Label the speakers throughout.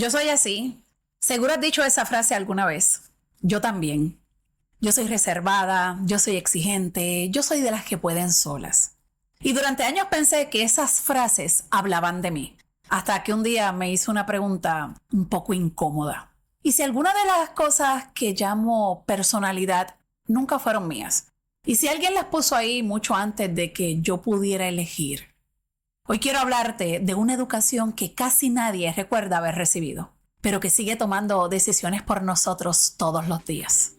Speaker 1: Yo soy así. Seguro has dicho esa frase alguna vez. Yo también. Yo soy reservada, yo soy exigente, yo soy de las que pueden solas. Y durante años pensé que esas frases hablaban de mí, hasta que un día me hice una pregunta un poco incómoda. ¿Y si alguna de las cosas que llamo personalidad nunca fueron mías? ¿Y si alguien las puso ahí mucho antes de que yo pudiera elegir? Hoy quiero hablarte de una educación que casi nadie recuerda haber recibido, pero que sigue tomando decisiones por nosotros todos los días.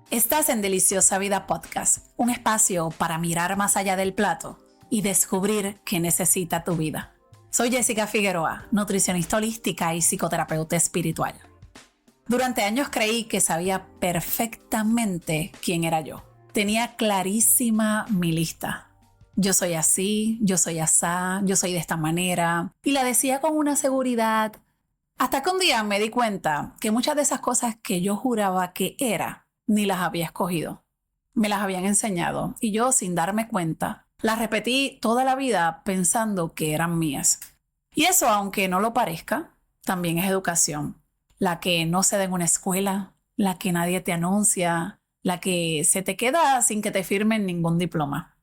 Speaker 1: Estás en Deliciosa Vida Podcast, un espacio para mirar más allá del plato y descubrir qué necesita tu vida. Soy Jessica Figueroa, nutricionista holística y psicoterapeuta espiritual. Durante años creí que sabía perfectamente quién era yo. Tenía clarísima mi lista. Yo soy así, yo soy asá, yo soy de esta manera. Y la decía con una seguridad. Hasta que un día me di cuenta que muchas de esas cosas que yo juraba que era, ni las había escogido. Me las habían enseñado y yo, sin darme cuenta, las repetí toda la vida pensando que eran mías. Y eso, aunque no lo parezca, también es educación. La que no se da en una escuela, la que nadie te anuncia, la que se te queda sin que te firmen ningún diploma.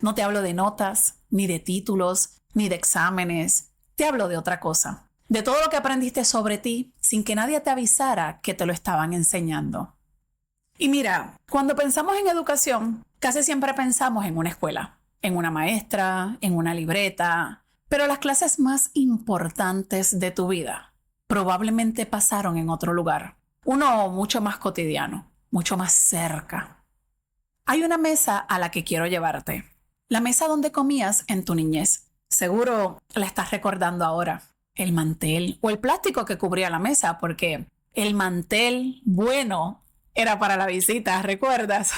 Speaker 1: No te hablo de notas, ni de títulos, ni de exámenes. Te hablo de otra cosa. De todo lo que aprendiste sobre ti sin que nadie te avisara que te lo estaban enseñando. Y mira, cuando pensamos en educación, casi siempre pensamos en una escuela, en una maestra, en una libreta, pero las clases más importantes de tu vida probablemente pasaron en otro lugar, uno mucho más cotidiano, mucho más cerca. Hay una mesa a la que quiero llevarte, la mesa donde comías en tu niñez. Seguro la estás recordando ahora, el mantel o el plástico que cubría la mesa, porque el mantel bueno era para la visita, ¿recuerdas?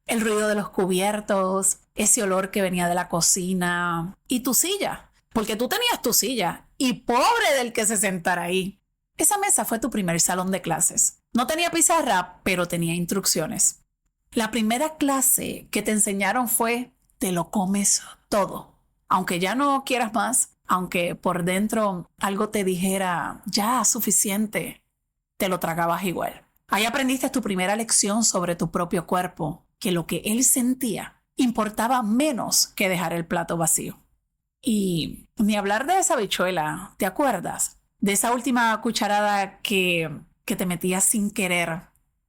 Speaker 1: El ruido de los cubiertos, ese olor que venía de la cocina y tu silla, porque tú tenías tu silla y pobre del que se sentara ahí. Esa mesa fue tu primer salón de clases. No tenía pizarra, pero tenía instrucciones. La primera clase que te enseñaron fue: te lo comes todo. Aunque ya no quieras más, aunque por dentro algo te dijera ya suficiente, te lo tragabas igual. Ahí aprendiste tu primera lección sobre tu propio cuerpo, que lo que él sentía importaba menos que dejar el plato vacío. Y ni hablar de esa habichuela, ¿te acuerdas? De esa última cucharada que te metías sin querer.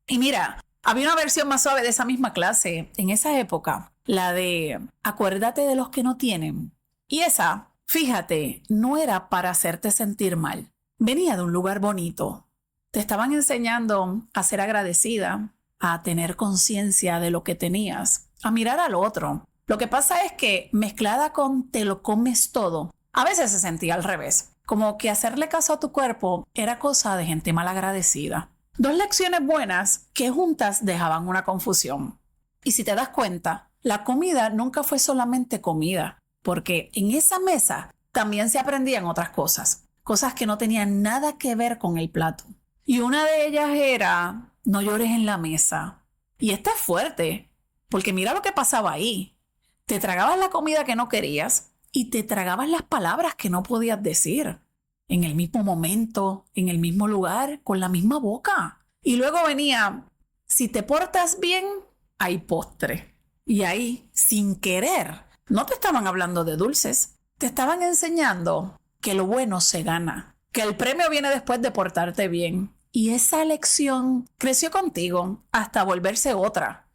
Speaker 1: Y mira, había una versión más suave de esa misma clase en esa época, la de acuérdate de los que no tienen. Y esa, fíjate, no era para hacerte sentir mal. Venía de un lugar bonito. Te estaban enseñando a ser agradecida, a tener conciencia de lo que tenías, a mirar al otro. Lo que pasa es que mezclada con te lo comes todo, a veces se sentía al revés, como que hacerle caso a tu cuerpo era cosa de gente malagradecida. Dos lecciones buenas que juntas dejaban una confusión. Y si te das cuenta, la comida nunca fue solamente comida, porque en esa mesa también se aprendían otras cosas, cosas que no tenían nada que ver con el plato. Y una de ellas era: no llores en la mesa. Y esta es fuerte, porque mira lo que pasaba ahí. Te tragabas la comida que no querías y te tragabas las palabras que no podías decir. En el mismo momento, en el mismo lugar, con la misma boca. Y luego venía: si te portas bien, hay postre. Y ahí, sin querer, no te estaban hablando de dulces, te estaban enseñando que lo bueno se gana, que el premio viene después de portarte bien. Y esa lección creció contigo hasta volverse otra.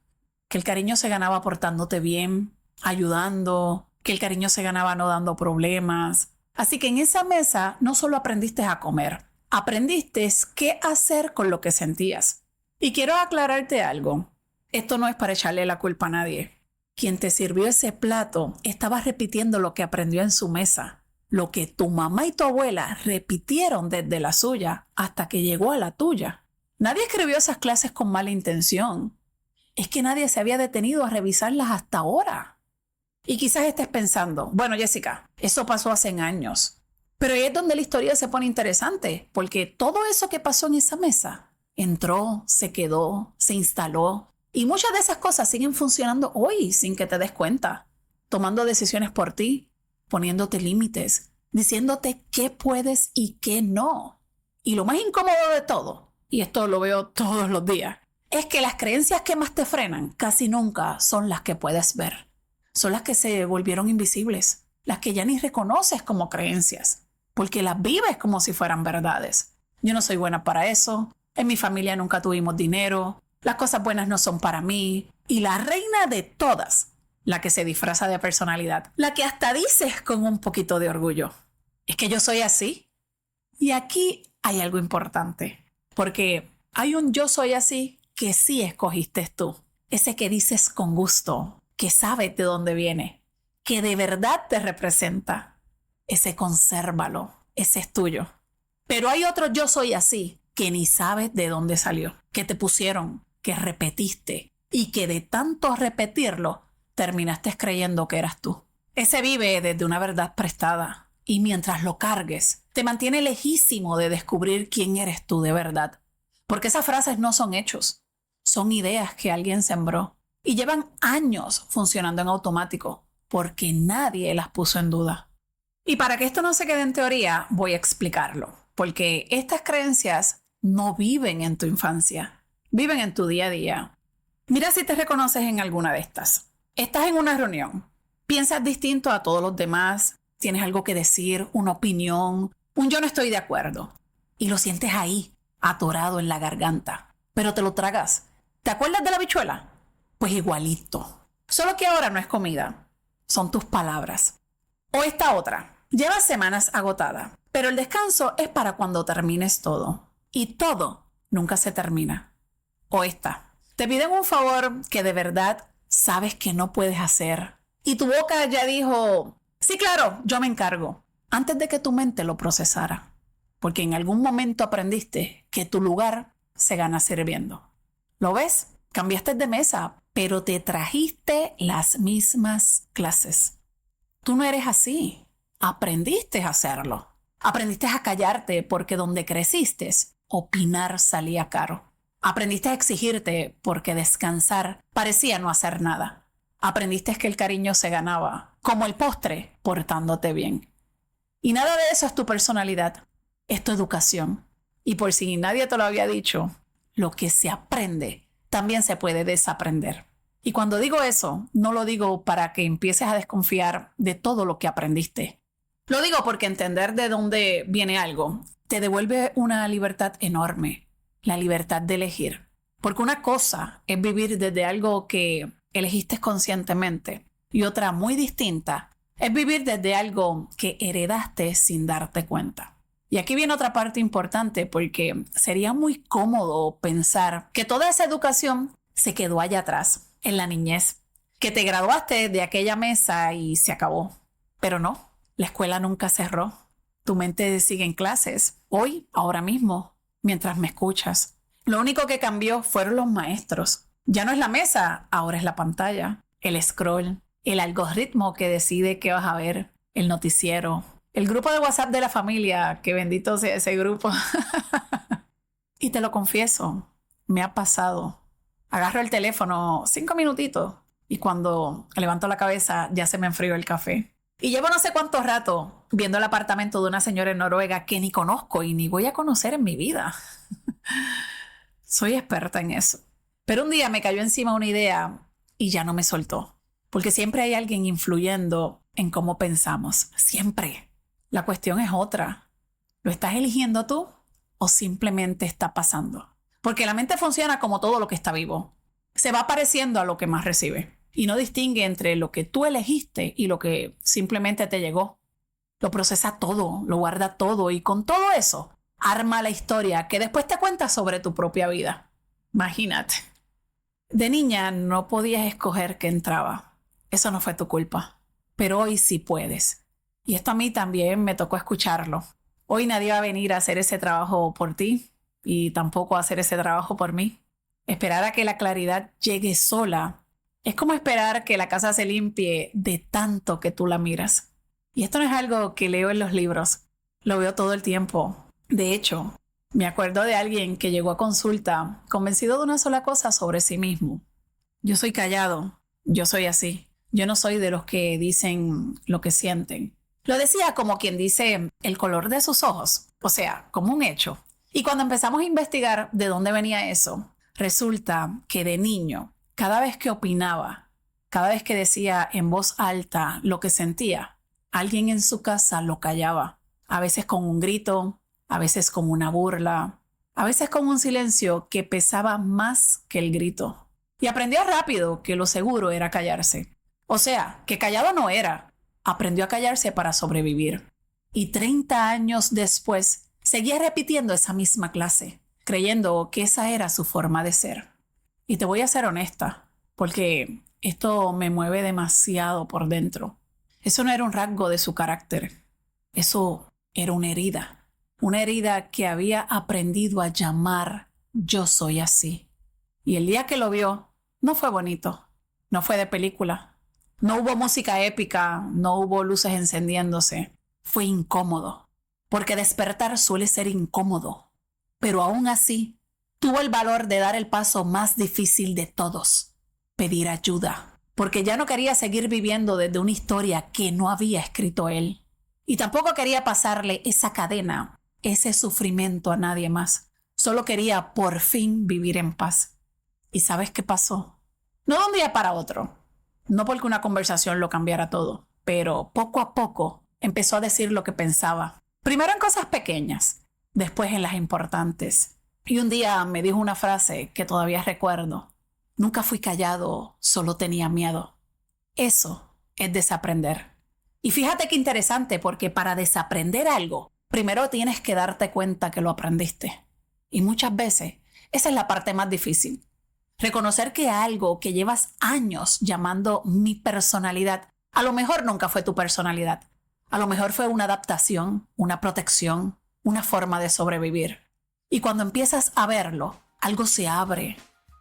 Speaker 1: Que el cariño se ganaba portándote bien, ayudando, que el cariño se ganaba no dando problemas. Así que en esa mesa no solo aprendiste a comer, aprendiste qué hacer con lo que sentías. Y quiero aclararte algo. Esto no es para echarle la culpa a nadie. Quien te sirvió ese plato estaba repitiendo lo que aprendió en su mesa. Lo que tu mamá y tu abuela repitieron desde la suya hasta que llegó a la tuya. Nadie escribió esas clases con mala intención. Es que nadie se había detenido a revisarlas hasta ahora. Y quizás estés pensando: bueno, Jessica, eso pasó hace años. Pero ahí es donde la historia se pone interesante, porque todo eso que pasó en esa mesa entró, se quedó, se instaló. Y muchas de esas cosas siguen funcionando hoy sin que te des cuenta, tomando decisiones por ti, poniéndote límites, diciéndote qué puedes y qué no. Y lo más incómodo de todo, y esto lo veo todos los días, es que las creencias que más te frenan casi nunca son las que puedes ver. Son las que se volvieron invisibles, las que ya ni reconoces como creencias, porque las vives como si fueran verdades. Yo no soy buena para eso, en mi familia nunca tuvimos dinero, las cosas buenas no son para mí, y la reina de todas, la que se disfraza de personalidad, la que hasta dices con un poquito de orgullo, es que yo soy así. Y aquí hay algo importante, porque hay un yo soy así que sí escogiste tú, ese que dices con gusto, que sabes de dónde viene, que de verdad te representa. Ese consérvalo, ese es tuyo. Pero hay otro yo soy así que ni sabes de dónde salió, que te pusieron, que repetiste y que de tanto repetirlo terminaste creyendo que eras tú. Ese vive desde una verdad prestada y mientras lo cargues te mantiene lejísimo de descubrir quién eres tú de verdad. Porque esas frases no son hechos, son ideas que alguien sembró y llevan años funcionando en automático porque nadie las puso en duda. Y para que esto no se quede en teoría, voy a explicarlo, porque estas creencias no viven en tu infancia, viven en tu día a día. Mira si te reconoces en alguna de estas. Estás en una reunión, piensas distinto a todos los demás, tienes algo que decir, una opinión, un yo no estoy de acuerdo, y lo sientes ahí, atorado en la garganta, pero te lo tragas. ¿Te acuerdas de la habichuela? Pues igualito. Solo que ahora no es comida, son tus palabras. O esta otra. Llevas semanas agotada, pero el descanso es para cuando termines todo. Y todo nunca se termina. O esta. Te piden un favor que de verdad sabes que no puedes hacer. Y tu boca ya dijo, sí, claro, yo me encargo. Antes de que tu mente lo procesara. Porque en algún momento aprendiste que tu lugar se gana sirviendo. ¿Lo ves? Cambiaste de mesa, pero te trajiste las mismas clases. Tú no eres así. Aprendiste a hacerlo. Aprendiste a callarte porque donde creciste, opinar salía caro. Aprendiste a exigirte porque descansar parecía no hacer nada. Aprendiste que el cariño se ganaba, como el postre, portándote bien. Y nada de eso es tu personalidad, es tu educación. Y por si nadie te lo había dicho, lo que se aprende también se puede desaprender. Y cuando digo eso, no lo digo para que empieces a desconfiar de todo lo que aprendiste. Lo digo porque entender de dónde viene algo te devuelve una libertad enorme, la libertad de elegir. Porque una cosa es vivir desde algo que elegiste conscientemente y otra muy distinta es vivir desde algo que heredaste sin darte cuenta. Y aquí viene otra parte importante porque sería muy cómodo pensar que toda esa educación se quedó allá atrás, en la niñez, que te graduaste de aquella mesa y se acabó. Pero no, la escuela nunca cerró. Tu mente sigue en clases, hoy, ahora mismo, mientras me escuchas. Lo único que cambió fueron los maestros. Ya no es la mesa, ahora es la pantalla, el scroll, el algoritmo que decide qué vas a ver, el noticiero, el grupo de WhatsApp de la familia, que bendito sea ese grupo. Y te lo confieso, me ha pasado. Agarro el teléfono 5 minutitos y cuando levanto la cabeza ya se me enfrió el café. Y llevo no sé cuánto rato viendo el apartamento de una señora en Noruega que ni conozco y ni voy a conocer en mi vida. Soy experta en eso. Pero un día me cayó encima una idea y ya no me soltó. Porque siempre hay alguien influyendo en cómo pensamos. Siempre. La cuestión es otra. ¿Lo estás eligiendo tú o simplemente está pasando? Porque la mente funciona como todo lo que está vivo. Se va pareciendo a lo que más recibe. Y no distingue entre lo que tú elegiste y lo que simplemente te llegó. Lo procesa todo, lo guarda todo y con todo eso arma la historia que después te cuenta sobre tu propia vida. Imagínate. De niña no podías escoger qué entraba. Eso no fue tu culpa. Pero hoy sí puedes. Y esto a mí también me tocó escucharlo. Hoy nadie va a venir a hacer ese trabajo por ti y tampoco a hacer ese trabajo por mí. Esperar a que la claridad llegue sola es como esperar que la casa se limpie de tanto que tú la miras. Y esto no es algo que leo en los libros. Lo veo todo el tiempo. De hecho, me acuerdo de alguien que llegó a consulta convencido de una sola cosa sobre sí mismo. Yo soy callado. Yo soy así. Yo no soy de los que dicen lo que sienten. Lo decía como quien dice el color de sus ojos, o sea, como un hecho. Y cuando empezamos a investigar de dónde venía eso, resulta que de niño, cada vez que opinaba, cada vez que decía en voz alta lo que sentía, alguien en su casa lo callaba, a veces con un grito, a veces con una burla, a veces con un silencio que pesaba más que el grito. Y aprendió rápido que lo seguro era callarse. O sea, que callado no era. Aprendió a callarse para sobrevivir. Y 30 años después, seguía repitiendo esa misma clase, creyendo que esa era su forma de ser. Y te voy a ser honesta, porque esto me mueve demasiado por dentro. Eso no era un rasgo de su carácter. Eso era una herida que había aprendido a llamar yo soy así. Y el día que lo vio, no fue bonito, no fue de película, no hubo música épica, no hubo luces encendiéndose, fue incómodo, porque despertar suele ser incómodo, pero aún así tuvo el valor de dar el paso más difícil de todos, pedir ayuda, porque ya no quería seguir viviendo desde una historia que no había escrito él. Y tampoco quería pasarle esa cadena, ese sufrimiento a nadie más. Solo quería por fin vivir en paz. ¿Y sabes qué pasó? No de un día para otro, no porque una conversación lo cambiara todo, pero poco a poco empezó a decir lo que pensaba. Primero en cosas pequeñas, después en las importantes. Y un día me dijo una frase que todavía recuerdo. Nunca fui callado, solo tenía miedo. Eso es desaprender. Y fíjate qué interesante, porque para desaprender algo, primero tienes que darte cuenta que lo aprendiste. Y muchas veces esa es la parte más difícil. Reconocer que algo que llevas años llamando mi personalidad, a lo mejor nunca fue tu personalidad. A lo mejor fue una adaptación, una protección, una forma de sobrevivir. Y cuando empiezas a verlo, algo se abre,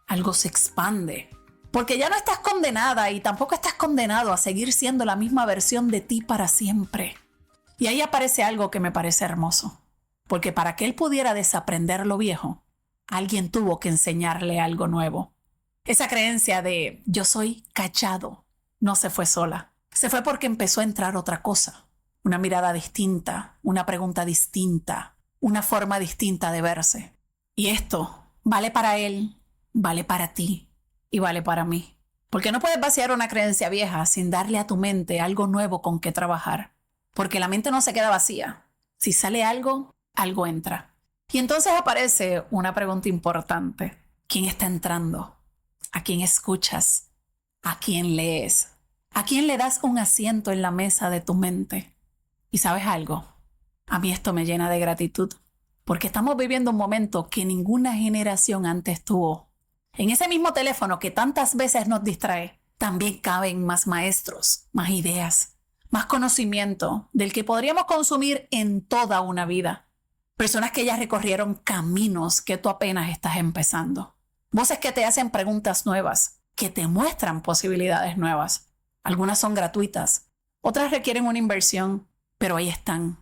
Speaker 1: algo se expande. Porque ya no estás condenada y tampoco estás condenado a seguir siendo la misma versión de ti para siempre. Y ahí aparece algo que me parece hermoso. Porque para que él pudiera desaprender lo viejo, alguien tuvo que enseñarle algo nuevo. Esa creencia de yo soy callado no se fue sola. Se fue porque empezó a entrar otra cosa. Una mirada distinta, una pregunta distinta, una forma distinta de verse. Y esto vale para él, vale para ti y vale para mí. Porque no puedes vaciar una creencia vieja sin darle a tu mente algo nuevo con que trabajar. Porque la mente no se queda vacía. Si sale algo, algo entra. Y entonces aparece una pregunta importante. ¿Quién está entrando? ¿A quién escuchas? ¿A quién lees? ¿A quién le das un asiento en la mesa de tu mente? ¿Y sabes algo? A mí esto me llena de gratitud, porque estamos viviendo un momento que ninguna generación antes tuvo. En ese mismo teléfono que tantas veces nos distrae, también caben más maestros, más ideas, más conocimiento del que podríamos consumir en toda una vida. Personas que ya recorrieron caminos que tú apenas estás empezando. Voces que te hacen preguntas nuevas, que te muestran posibilidades nuevas. Algunas son gratuitas, otras requieren una inversión, pero ahí están.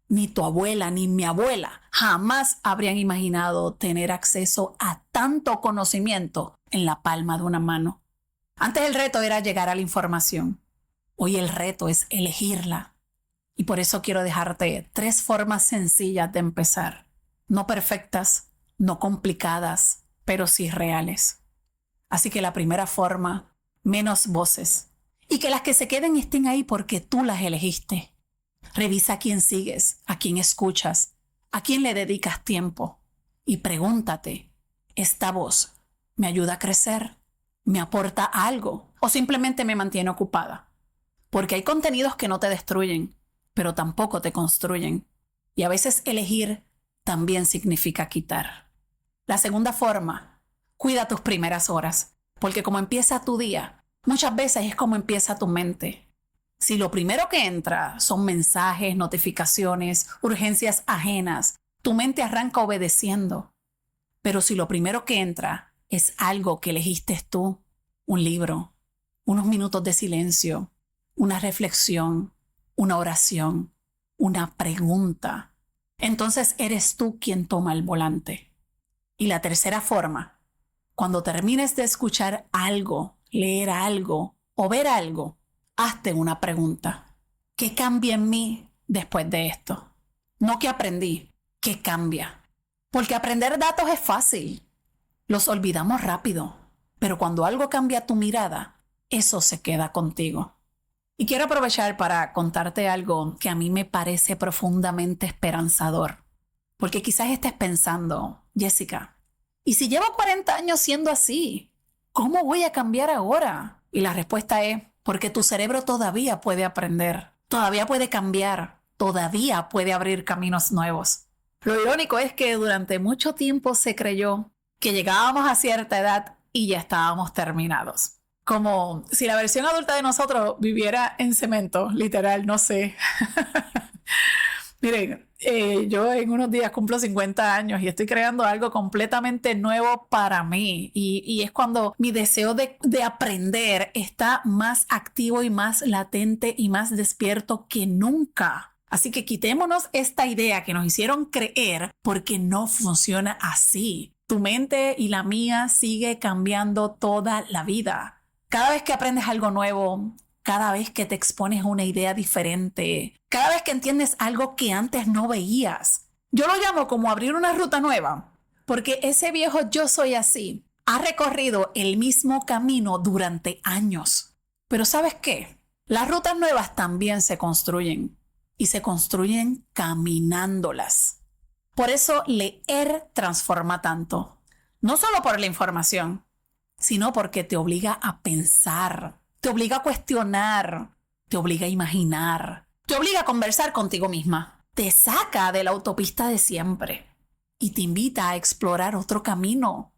Speaker 1: Ni tu abuela ni mi abuela jamás habrían imaginado tener acceso a tanto conocimiento en la palma de una mano. Antes el reto era llegar a la información. Hoy el reto es elegirla. Y por eso quiero dejarte 3 formas sencillas de empezar. No perfectas, no complicadas, pero sí reales. Así que la primera forma, menos voces. Y que las que se queden estén ahí porque tú las elegiste. Revisa a quién sigues, a quién escuchas, a quién le dedicas tiempo. Y pregúntate, ¿esta voz me ayuda a crecer? ¿Me aporta algo? ¿O simplemente me mantiene ocupada? Porque hay contenidos que no te destruyen, pero tampoco te construyen. Y a veces elegir también significa quitar. La segunda forma, cuida tus primeras horas, porque como empieza tu día, muchas veces es como empieza tu mente. Si lo primero que entra son mensajes, notificaciones, urgencias ajenas, tu mente arranca obedeciendo. Pero si lo primero que entra es algo que elegiste tú, un libro, unos minutos de silencio, una reflexión, una oración, una pregunta, entonces eres tú quien toma el volante. Y la tercera forma, cuando termines de escuchar algo, leer algo o ver algo, hazte una pregunta. ¿Qué cambia en mí después de esto? No que aprendí, ¿qué cambia? Porque aprender datos es fácil. Los olvidamos rápido. Pero cuando algo cambia tu mirada, eso se queda contigo. Y quiero aprovechar para contarte algo que a mí me parece profundamente esperanzador. Porque quizás estés pensando, Jessica, ¿y si llevo 40 años siendo así? ¿Cómo voy a cambiar ahora? Y la respuesta es, porque tu cerebro todavía puede aprender, todavía puede cambiar, todavía puede abrir caminos nuevos. Lo irónico es que durante mucho tiempo se creyó que llegábamos a cierta edad y ya estábamos terminados. Como si la versión adulta de nosotros viviera en cemento, literal, no sé. Miren, yo en unos días cumplo 50 años y estoy creando algo completamente nuevo para mí. Y es cuando mi deseo de aprender está más activo y más latente y más despierto que nunca. Así que quitémonos esta idea que nos hicieron creer porque no funciona así. Tu mente y la mía sigue cambiando toda la vida. Cada vez que aprendes algo nuevo, cada vez que te expones a una idea diferente, cada vez que entiendes algo que antes no veías. Yo lo llamo como abrir una ruta nueva, porque ese viejo yo soy así ha recorrido el mismo camino durante años. Pero ¿sabes qué? Las rutas nuevas también se construyen y se construyen caminándolas. Por eso leer transforma tanto. No solo por la información, sino porque te obliga a pensar, te obliga a cuestionar, te obliga a imaginar, te obliga a conversar contigo misma, te saca de la autopista de siempre y te invita a explorar otro camino.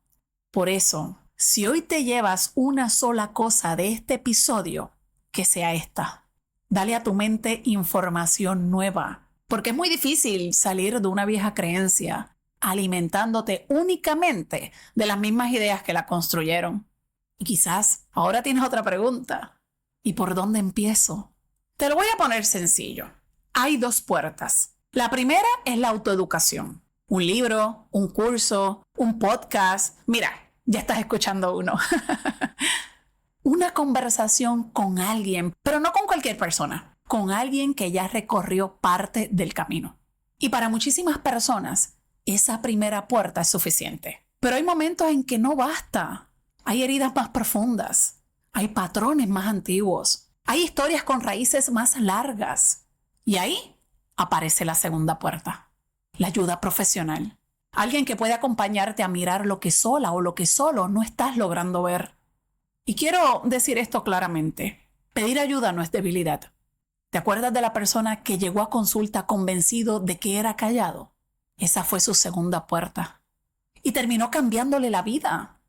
Speaker 1: Por eso, si hoy te llevas una sola cosa de este episodio, que sea esta. Dale a tu mente información nueva, porque es muy difícil salir de una vieja creencia alimentándote únicamente de las mismas ideas que la construyeron. Y quizás ahora tienes otra pregunta. ¿Y por dónde empiezo? Te lo voy a poner sencillo. Hay dos puertas. La primera es la autoeducación. Un libro, un curso, un podcast. Mira, ya estás escuchando uno. Una conversación con alguien, pero no con cualquier persona, con alguien que ya recorrió parte del camino. Y para muchísimas personas, esa primera puerta es suficiente. Pero hay momentos en que no basta. Hay heridas más profundas. Hay patrones más antiguos. Hay historias con raíces más largas. Y ahí aparece la segunda puerta. La ayuda profesional. Alguien que puede acompañarte a mirar lo que sola o lo que solo no estás logrando ver. Y quiero decir esto claramente. Pedir ayuda no es debilidad. ¿Te acuerdas de la persona que llegó a consulta convencido de que era callado? Esa fue su segunda puerta. Y terminó cambiándole la vida.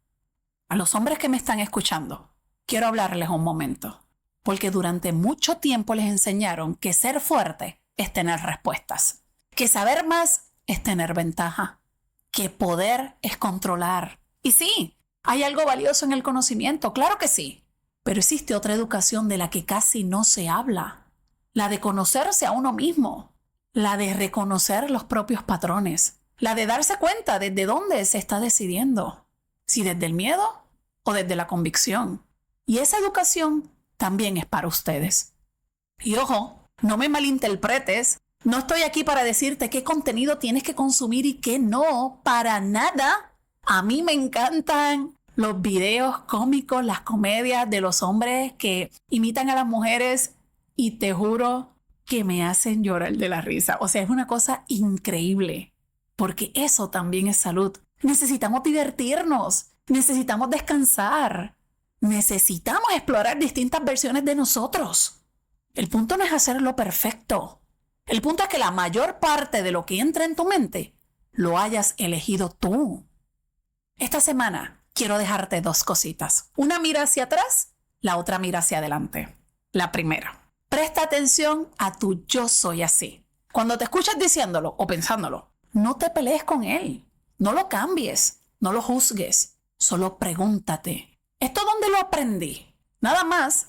Speaker 1: A los hombres que me están escuchando, quiero hablarles un momento. Porque durante mucho tiempo les enseñaron que ser fuerte es tener respuestas. Que saber más es tener ventaja. Que poder es controlar. Y sí, hay algo valioso en el conocimiento, claro que sí. Pero existe otra educación de la que casi no se habla. La de conocerse a uno mismo. La de reconocer los propios patrones. La de darse cuenta desde dónde se está decidiendo. Si desde el miedo o desde la convicción. Y esa educación también es para ustedes. Y ojo, no me malinterpretes. No estoy aquí para decirte qué contenido tienes que consumir y qué no. Para nada. A mí me encantan los videos cómicos, las comedias de los hombres que imitan a las mujeres y te juro que me hacen llorar de la risa. O sea, es una cosa increíble, porque eso también es salud. Necesitamos divertirnos, necesitamos descansar, necesitamos explorar distintas versiones de nosotros. El punto no es hacerlo perfecto. El punto es que la mayor parte de lo que entra en tu mente lo hayas elegido tú. Esta semana quiero dejarte dos cositas. Una mira hacia atrás, la otra mira hacia adelante. La primera, presta atención a tu yo soy así. Cuando te escuchas diciéndolo o pensándolo, no te pelees con él. No lo cambies, no lo juzgues. Solo pregúntate, ¿esto dónde lo aprendí? Nada más,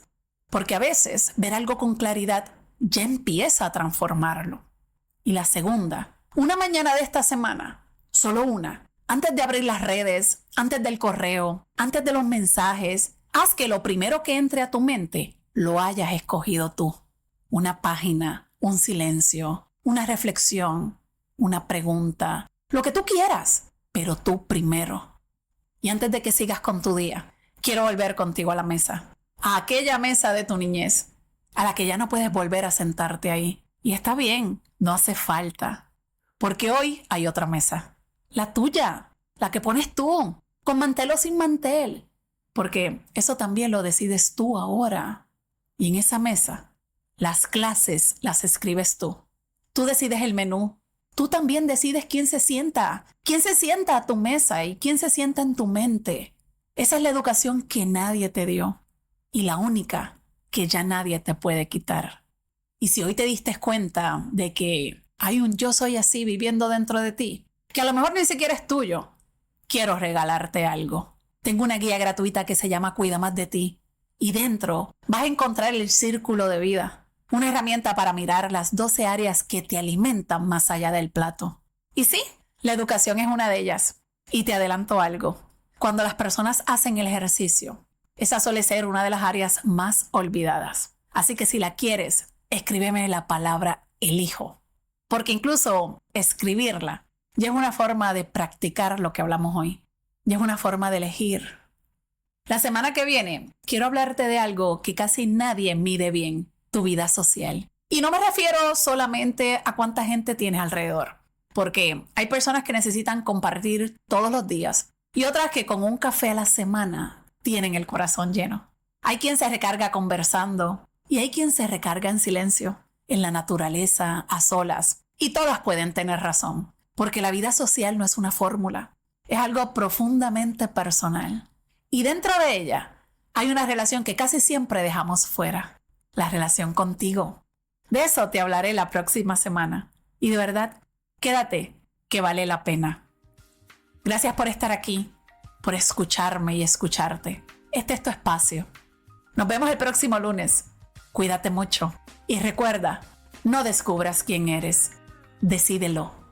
Speaker 1: porque a veces ver algo con claridad ya empieza a transformarlo. Y la segunda, una mañana de esta semana, solo una, antes de abrir las redes, antes del correo, antes de los mensajes, haz que lo primero que entre a tu mente lo hayas escogido tú. una página, un silencio, una reflexión, una pregunta, lo que tú quieras, pero tú primero. Y antes de que sigas con tu día, quiero volver contigo a la mesa, a aquella mesa de tu niñez, a la que ya no puedes volver a sentarte ahí. Y está bien, no hace falta, porque hoy hay otra mesa, la tuya, la que pones tú, con mantel o sin mantel, porque eso también lo decides tú ahora. Y en esa mesa, las clases las escribes tú. Tú decides el menú. Tú también decides quién se sienta a tu mesa y quién se sienta en tu mente. Esa es la educación que nadie te dio y la única que ya nadie te puede quitar. Y si hoy te diste cuenta de que hay un yo soy así viviendo dentro de ti, que a lo mejor ni siquiera es tuyo, quiero regalarte algo. Tengo una guía gratuita que se llama Cuida Más de Ti y dentro vas a encontrar el círculo de vida. Una herramienta para mirar las 12 áreas que te alimentan más allá del plato. Y sí, la educación es una de ellas. Y te adelanto algo. Cuando las personas hacen el ejercicio, esa suele ser una de las áreas más olvidadas. Así que si la quieres, escríbeme la palabra elijo. Porque incluso escribirla ya es una forma de practicar lo que hablamos hoy. Ya es una forma de elegir. La semana que viene quiero hablarte de algo que casi nadie mide bien. Tu vida social. Y no me refiero solamente a cuánta gente tienes alrededor, porque hay personas que necesitan compartir todos los días y otras que con un café a la semana tienen el corazón lleno. Hay quien se recarga conversando y hay quien se recarga en silencio, en la naturaleza, a solas. Y todas pueden tener razón, porque la vida social no es una fórmula, es algo profundamente personal. Y dentro de ella hay una relación que casi siempre dejamos fuera. La relación contigo. De eso te hablaré la próxima semana. Y de verdad, quédate, que vale la pena. Gracias por estar aquí, por escucharme y escucharte. Este es tu espacio. Nos vemos el próximo lunes. Cuídate mucho. Y recuerda, no descubras quién eres. Decídelo.